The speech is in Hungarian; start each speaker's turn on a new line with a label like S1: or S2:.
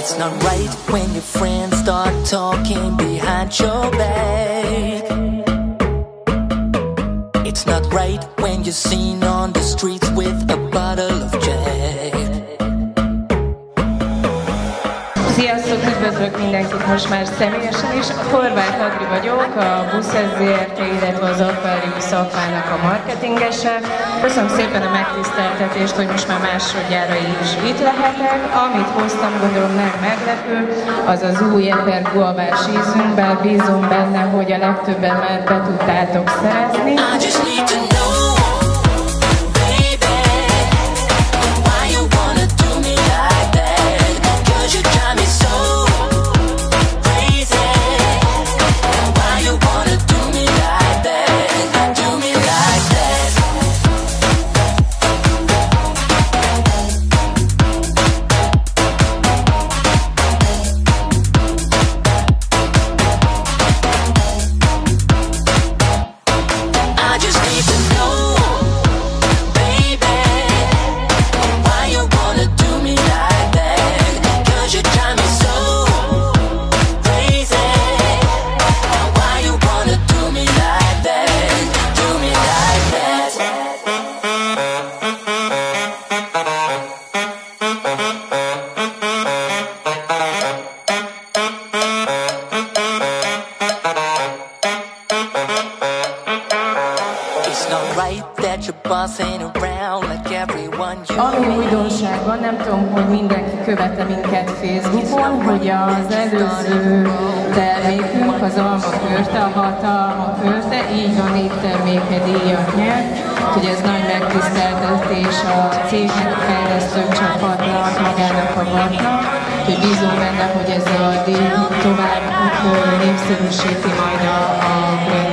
S1: It's not right when your friends start talking behind your back. It's not right when you're seen on the streets with a bottle of Jack.
S2: Sziasztok, üdvözlök mindenkit most már személyesen is. Horváth Adri vagyok, a Buszes Zrt., illetve az Aquarius szakmának a marketingese. Köszönöm szépen a megtiszteltetést, hogy most már másodjára is itt lehetek. Amit hoztam, gondolom nem meglepő, az az új eper guavás ízünkben. Bízom benne, hogy a legtöbben már be tudtátok szerezni. Ami újdonság van, nem tudom, hogy mindenki követe minket Facebookon, hogy az előző termékünk, az Alma Körte, a Hatalma Körte, így van, étterméke díjat nyert, úgyhogy ez nagy megtiszteltetés a cégnek, a fejlesztő csapatnak, magának a vatnak, úgyhogy bízom benne, hogy ez a díj tovább népszerűsíti majd a